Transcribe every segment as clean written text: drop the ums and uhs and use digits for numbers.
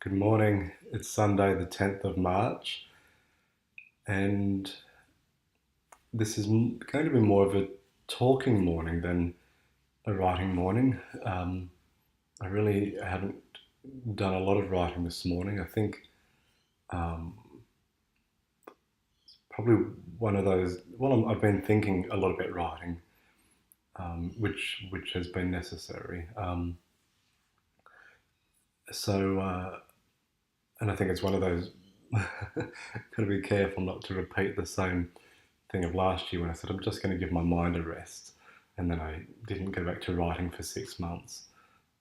Good morning. It's Sunday, the 10th of March, and this is going to be more of a talking morning than a writing morning. I really haven't done a lot of writing this morning. I think um, probably one of those. Well, I've been thinking a lot about writing, which has been necessary. So, and I think it's one of those. Got to be careful not to repeat the same thing of last year when I said I'm just going to give my mind a rest, and then I didn't go back to writing for 6 months.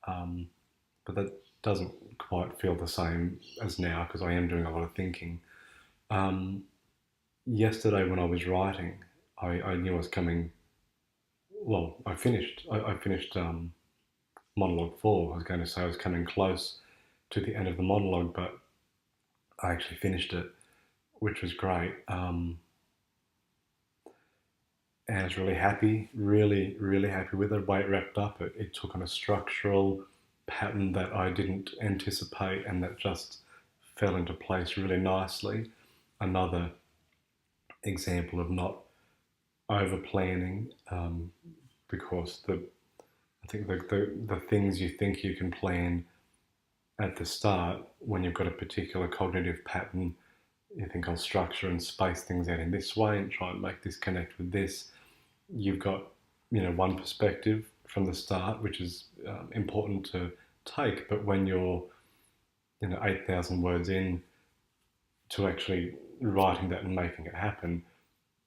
Um, but that doesn't quite feel the same as now because I am doing a lot of thinking. Um, Yesterday when I was writing, I knew I was coming. Well, I finished. I finished monologue four. I was going to say I was coming close to the end of the monologue, but I actually finished it, which was great. And I was really happy, really happy with the way it wrapped up. It took on a structural pattern that I didn't anticipate and that just fell into place really nicely. Another example of not over planning, because I think the things you think you can plan at the start, when you've got a particular cognitive pattern, you think I'll structure and space things out in this way and try and make this connect with this. You've got one perspective from the start, which is important to take. But when you're 8,000 words in to actually writing that and making it happen,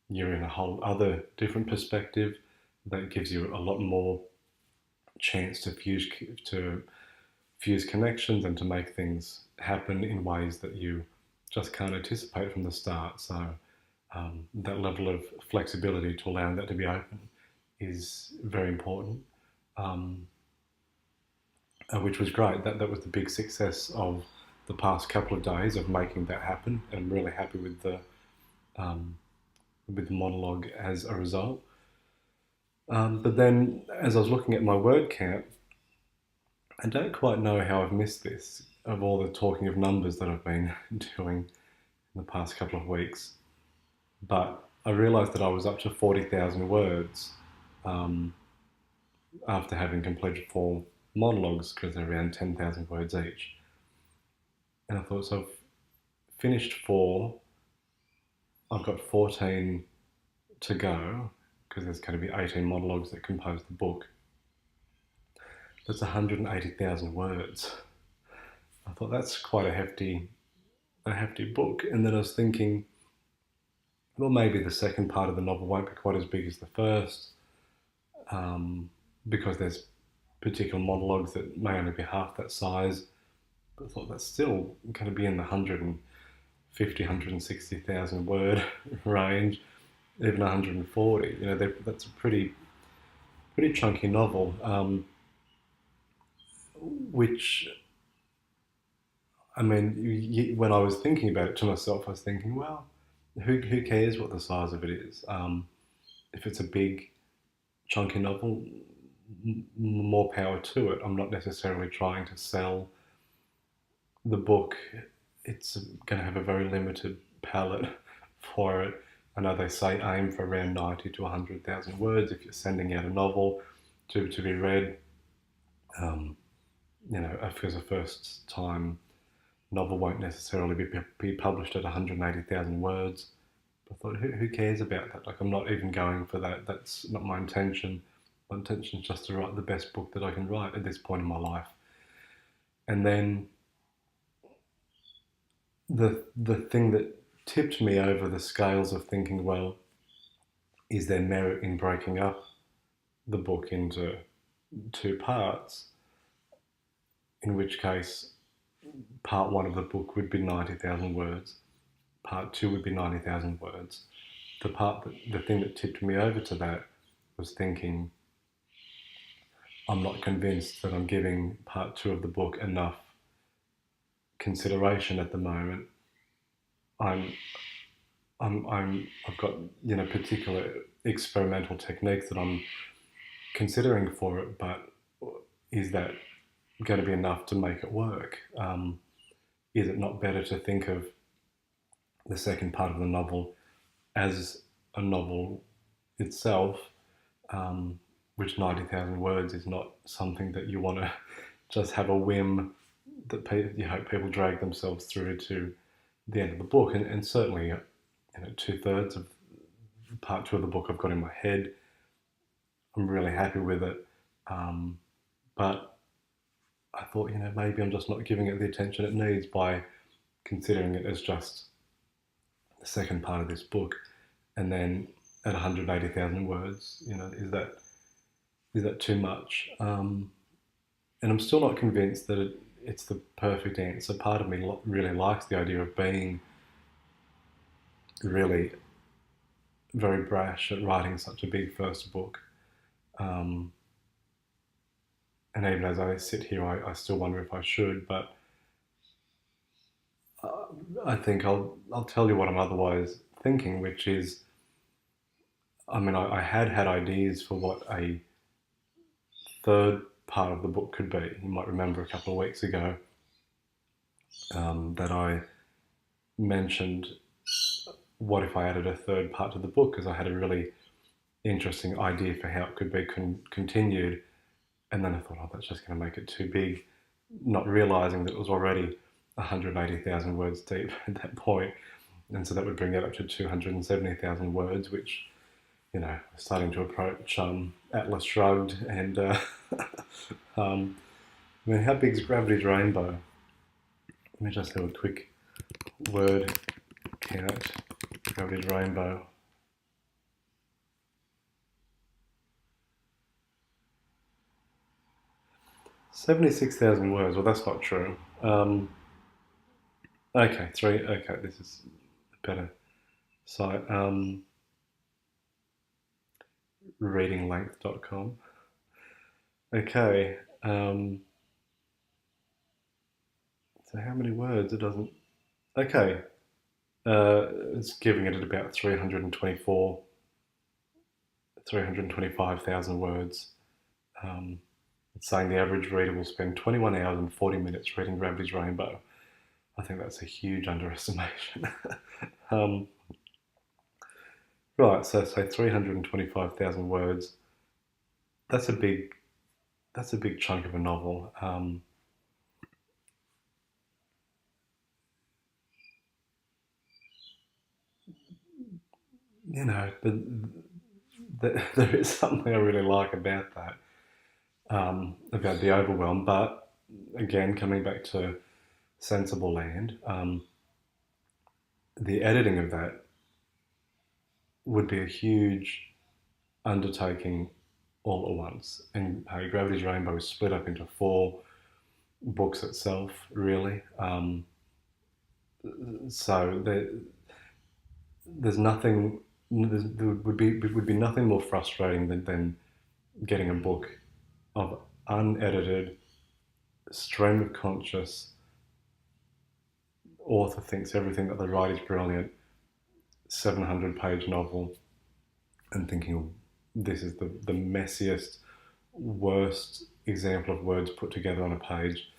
you're in a whole other different perspective that gives you a lot more chance to fuse connections and to make things happen in ways that you just can't anticipate from the start. So that level of flexibility to allowing that to be open is very important, um, which was great. That was the big success of the past couple of days of making that happen. And I'm really happy um, with the monologue as a result. But then, as I was looking at my word count, I don't quite know how I've missed this of all the talking of numbers that I've been doing in the past couple of weeks. But I realised that I was up to 40,000 words um, after having completed four monologues because they're around 10,000 words each. And I thought, so I've finished four, I've got 14 to go because there's going to be 18 monologues that compose the book. That's 180,000 words. I thought that's quite a hefty book. And then I was thinking, well, maybe the second part of the novel won't be quite as big as the first, because there's particular monologues that may only be half that size. But I thought that's still going to be in the 150, 160,000 word range, even 140. That's a pretty chunky novel, which, I mean, when I was thinking about it to myself, I was thinking, well, who cares what the size of it is? If it's a big, chunky novel, more power to it. I'm not necessarily trying to sell the book. It's going to have a very limited palette for it. I know they say aim for around 90 to 100,000 words if you're sending out a novel to be read. Um, because a first time novel won't necessarily be published at 180,000 words. But I thought, who cares about that? Like, I'm not even going for that. That's not my intention. My intention is just to write the best book that I can write at this point in my life. And then the thing that tipped me over the scales of thinking, well, is there merit in breaking up the book into two parts? In which case, part one of the book would be 90,000 words, part two would be 90,000 words. The thing that tipped me over to that was thinking, I'm not convinced that I'm giving part two of the book enough consideration at the moment. I'm I've got particular experimental techniques that I'm considering for it, but is that going to be enough to make it work? is it not better to think of the second part of the novel as a novel itself, which 90,000 words is not something that you want to just have a whim that you hope people drag themselves through to the end of the book. And certainly, 2/3 of part two of the book I've got in my head. I'm really happy with it. But I thought, maybe I'm just not giving it the attention it needs by considering it as just the second part of this book. And then at 180,000 words, is that too much? And I'm still not convinced that it's the perfect answer. Part of me really likes the idea of being really very brash at writing such a big first book. Um, and even as I sit here, I still wonder if I should. But I think I'll tell you what I'm otherwise thinking, which is, I had ideas for what a third part of the book could be. You might remember a couple of weeks ago that I mentioned, what if I added a third part to the book, because I had a really interesting idea for how it could be continued. And then I thought, that's just going to make it too big, not realizing that it was already 180,000 words deep at that point. And so that would bring it up to 270,000 words, which, starting to approach Atlas Shrugged. And how big is Gravity's Rainbow? Let me just have a quick word count. Gravity's Rainbow. 76,000 words. Well, that's not true. Okay, this is a better site. Readinglength.com. Okay. So how many words? It doesn't. Okay. It's giving it at about 325,000 words. It's saying the average reader will spend 21 hours and 40 minutes reading Gravity's Rainbow. I think that's a huge underestimation. Right, so say 325,000 words. That's a big chunk of a novel. But there is something I really like about that, about the overwhelm. But again, coming back to Sensible Land, the editing of that would be a huge undertaking all at once. And Gravity's Rainbow is split up into 4 books itself, really. So there's nothing. There would be nothing more frustrating than getting a book of unedited, stream of conscious, author thinks everything that they write is brilliant, 700-page novel, and thinking this is the messiest, worst example of words put together on a page.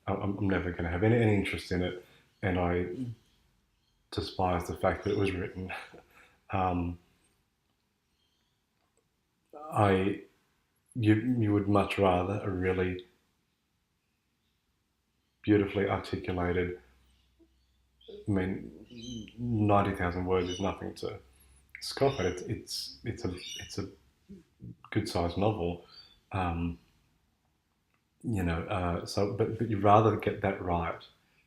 I'm never going to have any interest in it, and I despise the fact that it was written. You would much rather a really beautifully articulated. 90,000 words is nothing to scoff at. It's a good sized novel. But you'd rather get that right,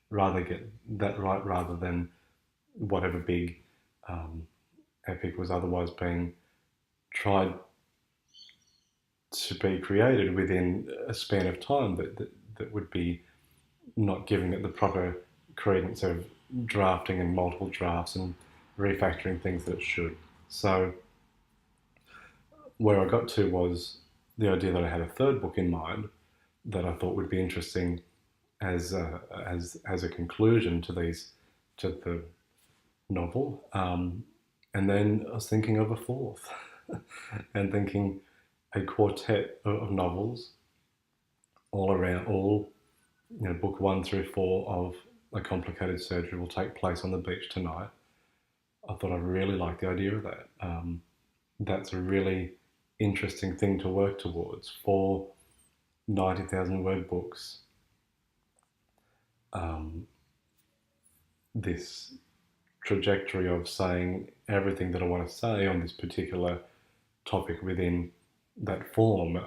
rather than whatever big epic was otherwise being tried to be created within a span of time that would be not giving it the proper credence of drafting and multiple drafts and refactoring things that it should. So where I got to was the idea that I had a third book in mind that I thought would be interesting as a conclusion to the novel, and then I was thinking of a fourth, and thinking a quartet of novels, all book 1 through 4 of a complicated surgery will take place on the beach tonight. I thought I really liked the idea of that. That's a really interesting thing to work towards. 4 90,000 word books. This trajectory of saying everything that I want to say on this particular topic within that form,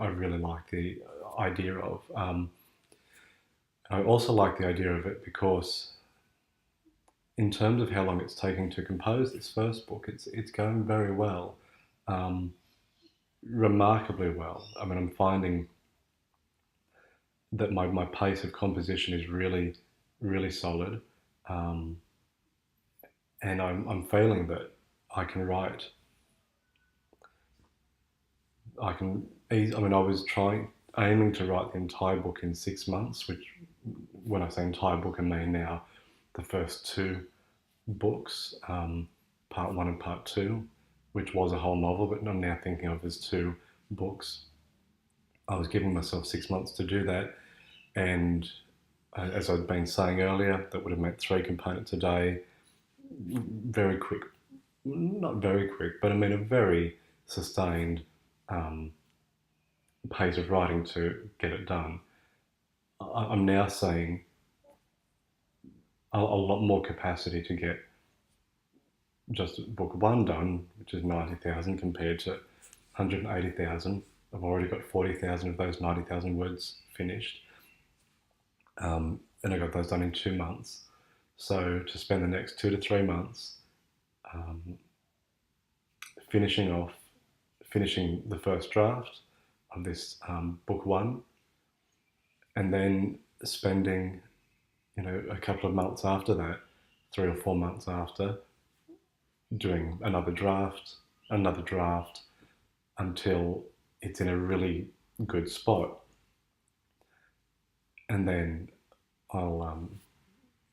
I really like the idea of. I also like the idea of it because, in terms of how long it's taking to compose this first book, it's going very well, remarkably well. I mean, I'm finding that my pace of composition is really, really solid, and I'm feeling that I can write. I can. I mean, I was aiming to write the entire book in 6 months, which, when I say entire book, I mean now the first two books, part one and part two, which was a whole novel, but I'm now thinking of as two books. I was giving myself 6 months to do that, and as I'd been saying earlier, that would have meant 3 components a day, very quick, not very quick, but I mean a very sustained pace of writing to get it done. I'm now seeing a lot more capacity to get just book one done, which is 90,000 compared to 180,000. I've already got 40,000 of those 90,000 words finished. And I got those done in 2 months. So to spend the next 2 to 3 months finishing the first draft of this book one, and then spending, a couple of months after that, 3 or 4 months after, doing another draft, until it's in a really good spot. And then I'll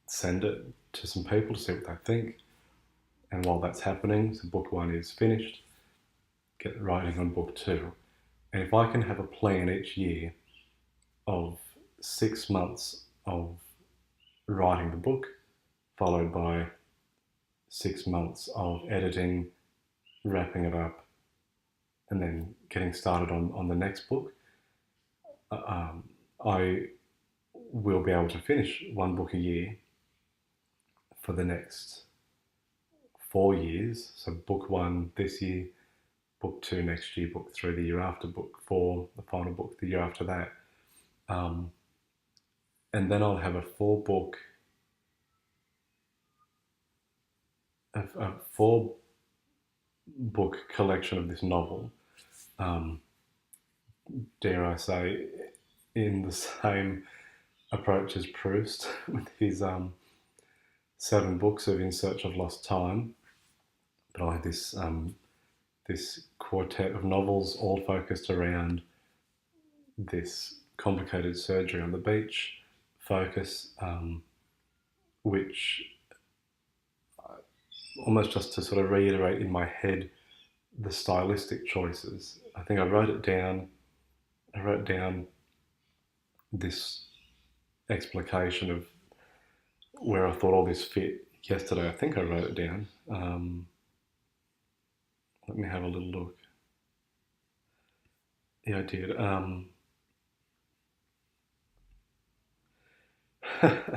send it to some people to see what they think. And while that's happening, so book one is finished, get writing on book two. And if I can have a plan each year of 6 months of writing the book, followed by 6 months of editing, wrapping it up, and then getting started on the next book, I will be able to finish one book a year for the next 4 years. So book one this year, book two next year, book three the year after, book four, the final book the year after that. And then I'll have a 4 book collection of this novel, dare I say, in the same approach as Proust with his 7 books of In Search of Lost Time. But I have this quartet of novels all focused around this complicated surgery on the beach focus, which almost just to sort of reiterate in my head the stylistic choices. I think I wrote down this explication of where I thought all this fit yesterday. I think I wrote it down. Let me have a little look. Yeah, I did.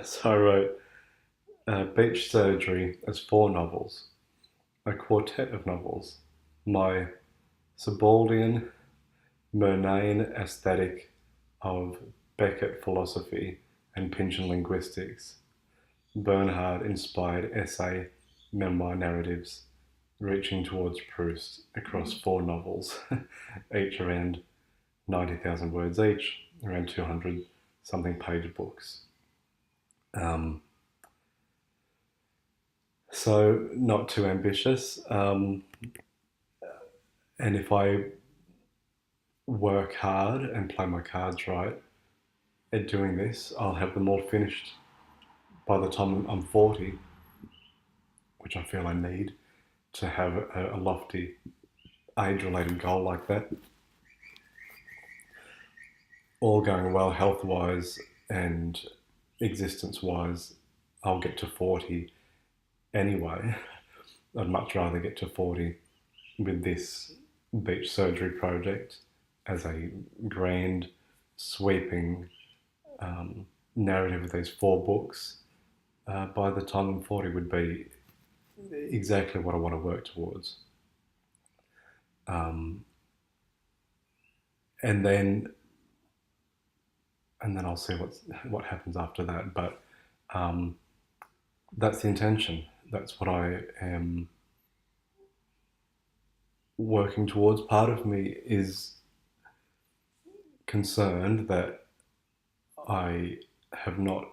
So I wrote Beach Surgery as 4 novels, a quartet of novels, my subaltern Murnane aesthetic of Beckett philosophy and Pynchon linguistics, Bernhard-inspired essay memoir narratives reaching towards Proust across 4 novels, each around 90,000 words each, around 200 something page books. So not too ambitious. And if I work hard and play my cards right at doing this, I'll have them all finished by the time I'm 40, which I feel I need to have a lofty age-related goal like that. All going well health-wise and existence-wise, I'll get to 40 anyway. I'd much rather get to 40 with this beach surgery project as a grand, sweeping narrative of these 4 books. By the time I'm 40 would be exactly what I want to work towards. Um, and then I'll see what happens after that. But um, that's the intention. That's what I am working towards. Part of me is concerned that I have not.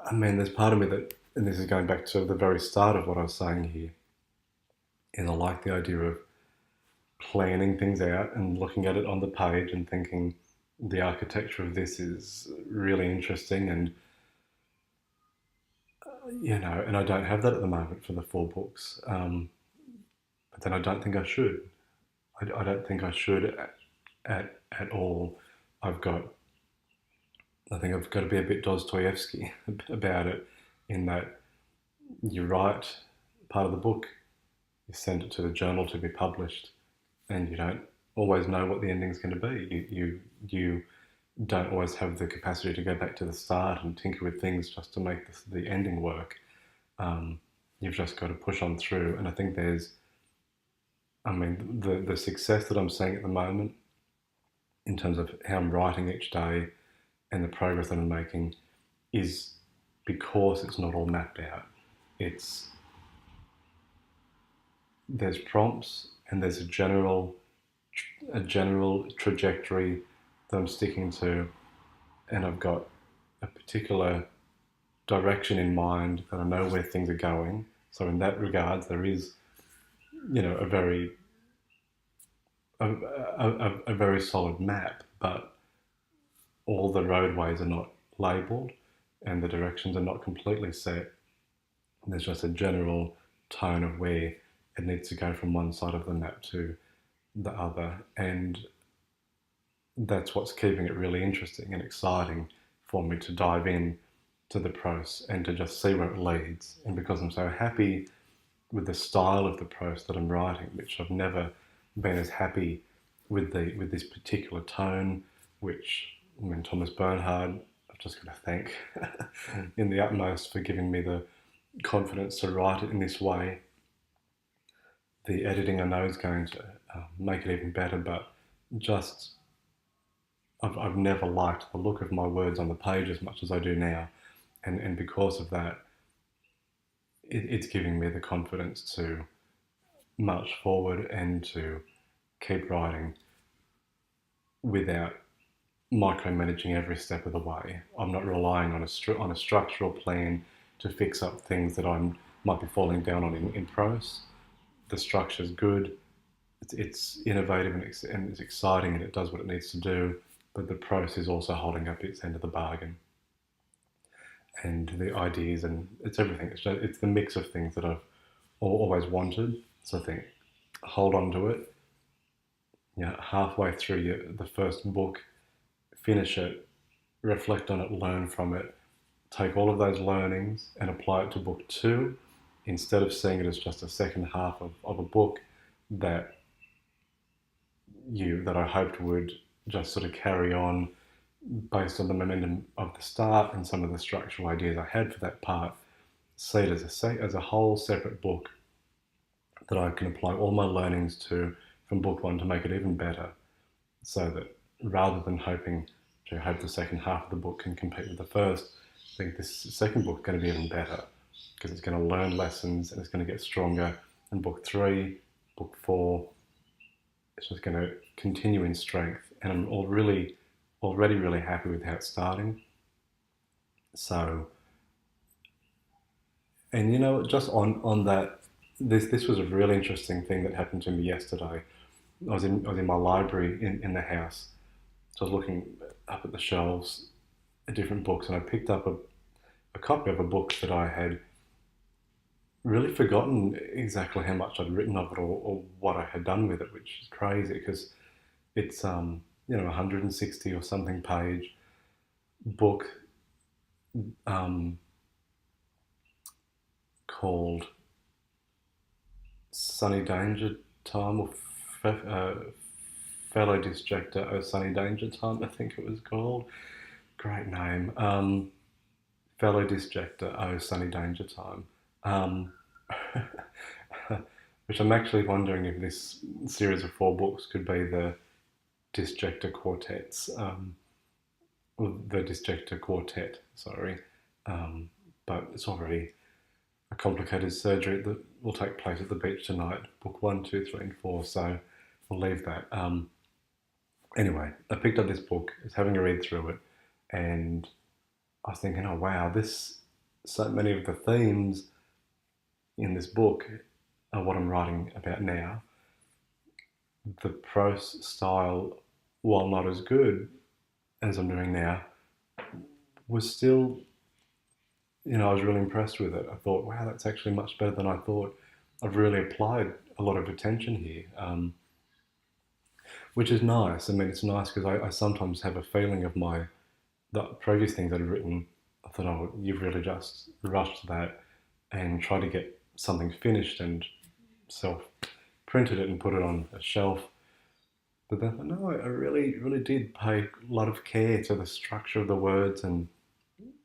I mean, there's part of me that, and this is going back to the very start of what I was saying here, is I like the idea of planning things out and looking at it on the page and thinking the architecture of this is really interesting, and and I don't have that at the moment for the 4 books. But then I don't think I should. I don't think I should at all. I've got. I think I've got to be a bit Dostoevsky about it, in that you write part of the book, you send it to the journal to be published, and you don't always know what the ending's going to be. You don't always have the capacity to go back to the start and tinker with things just to make the ending work. You've just got to push on through. And I think the success that I'm seeing at the moment in terms of how I'm writing each day and the progress that I'm making is because it's not all mapped out. There's prompts and there's a general trajectory that I'm sticking to, and I've got a particular direction in mind that I know where things are going. So in that regards, there is, a very a very solid map, but all the roadways are not labelled and the directions are not completely set. There's just a general tone of where it needs to go from one side of the map to the other, and that's what's keeping it really interesting and exciting for me to dive in to the Proust and to just see where it leads. And because I'm so happy with the style of the Proust that I'm writing, which I've never been as happy with this particular tone, which Thomas Bernhard, I've just got to thank in the utmost for giving me the confidence to write it in this way. The editing I know is going to make it even better, but just I've never liked the look of my words on the page as much as I do now, and because of that, it's giving me the confidence to march forward and to keep writing without micromanaging every step of the way. I'm not relying on a structural plan to fix up things that I might be falling down on in prose. The structure's good, it's innovative and it's exciting, and it does what it needs to do, but the prose is also holding up its end of the bargain. And the ideas, and it's everything. It's the mix of things that I've always wanted. So I think, hold on to it. Halfway through the first book, finish it, reflect on it, learn from it, take all of those learnings and apply it to book 2, instead of seeing it as just a second half of a book that I hoped would just sort of carry on based on the momentum of the start and some of the structural ideas I had for that part. See it as a whole separate book that I can apply all my learnings to from book 1 to make it even better, so that rather than hope the second half of the book can compete with the first, I think this second book is going to be even better because it's going to learn lessons and it's going to get stronger. And book 3, book 4, it's just going to continue in strength. And I'm already really happy with how it's starting. So, and just on that, this was a really interesting thing that happened to me yesterday. I was in my library in the house. So I was looking up at the shelves at different books, and I picked up a copy of a book that I had really forgotten exactly how much I'd written of it or what I had done with it, which is crazy because it's 160 or something page. book um, called Sunny Danger Time, or Fellow Disjector Oh Sunny Danger Time, I think it was called. Great name. Fellow Disjector Oh Sunny Danger Time. Um, which I'm actually wondering if this series of 4 books could be the Disjector Quartets, the Disjector Quartet, sorry. But it's already a complicated surgery that will take place at the beach tonight, book 1, 2, 3, and 4, so we'll leave that. Anyway, I picked up this book, I was having a read through it, and I was thinking, oh wow, so many of the themes in this book are what I'm writing about now. The Proust style, while not as good as I'm doing now, was still, I was really impressed with it. I thought, wow, that's actually much better than I thought. I've really applied a lot of attention here, which is nice. I mean, it's nice because I sometimes have a feeling of the previous things I'd written. I thought, oh, you've really just rushed that and tried to get something finished and self-printed it and put it on a shelf. But then, no, I really, really did pay a lot of care to the structure of the words, and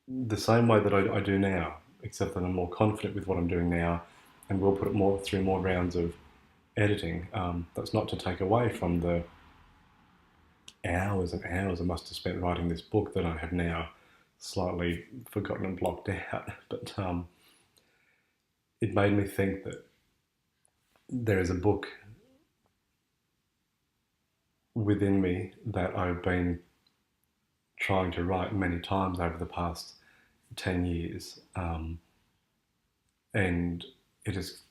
the same way that I do now, except that I'm more confident with what I'm doing now, and we'll put it through more rounds of editing. That's not to take away from the hours and hours I must have spent writing this book that I have now slightly forgotten and blocked out. But it made me think that there is a book within me that I've been trying to write many times over the past 10 years. And it is,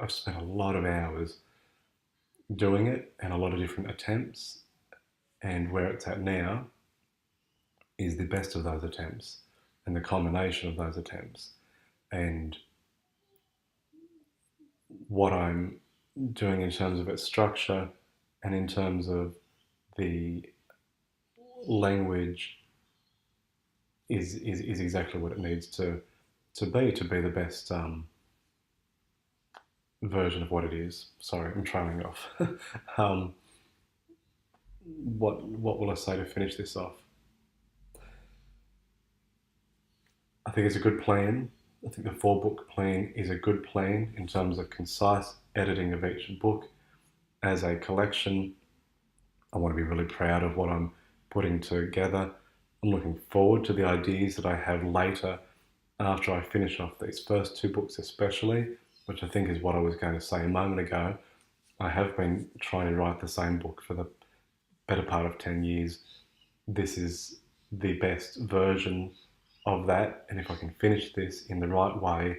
I've spent a lot of hours doing it and a lot of different attempts. And where it's at now is the best of those attempts and the combination of those attempts. And what I'm doing in terms of its structure and in terms of the language is exactly what it needs to be the best version of what it is. Sorry, I'm trailing off. um, what will I say to finish this off? I think it's a good plan. I think the 4 book plan is a good plan in terms of concise editing of each book. As a collection, I want to be really proud of what I'm putting together. I'm looking forward to the ideas that I have later after I finish off these first 2 books especially, which I think is what I was going to say a moment ago. I have been trying to write the same book for the better part of 10 years. This is the best version of that, and if I can finish this in the right way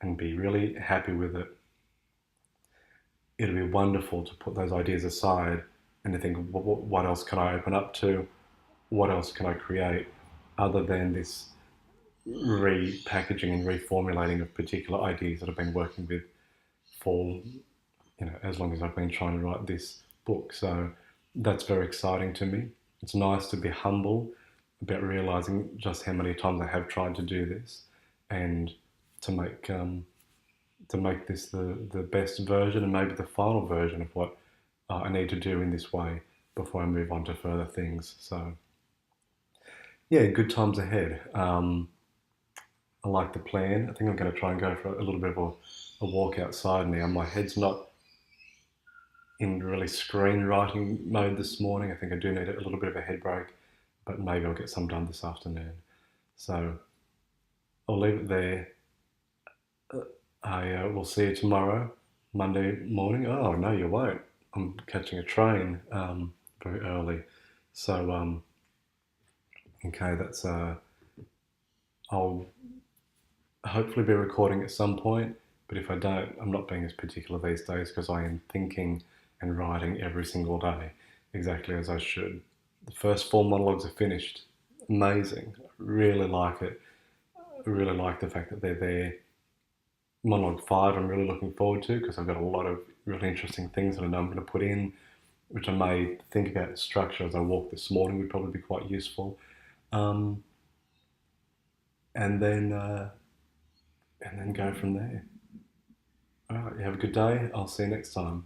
and be really happy with it, it'll be wonderful to put those ideas aside and to think, what else can I open up to? What else can I create other than this repackaging and reformulating of particular ideas that I've been working with for, as long as I've been trying to write this book. So that's very exciting to me. It's nice to be humble about realizing just how many times I have tried to do this, and to make this the best version and maybe the final version of what I need to do in this way before I move on to further things. So yeah, good times ahead. I like the plan. I think I'm going to try and go for a little bit of a walk outside now. My head's not in really screenwriting mode this morning. I think I do need a little bit of a head break, but maybe I'll get some done this afternoon. So I'll leave it there. I will see you tomorrow, Monday morning. Oh, no, you won't. I'm catching a train very early. So, okay, that's... I'll hopefully be recording at some point, but if I don't, I'm not being as particular these days because I am thinking and writing every single day, exactly as I should. The first 4 monologues are finished. Amazing. I really like it. I really like the fact that they're there. Monologue 5 I'm really looking forward to because I've got a lot of really interesting things that I know I'm going to put in. which I may think about structure as I walk this morning would probably be quite useful. Um, and then and then go from there. All right, you have a good day. I'll see you next time.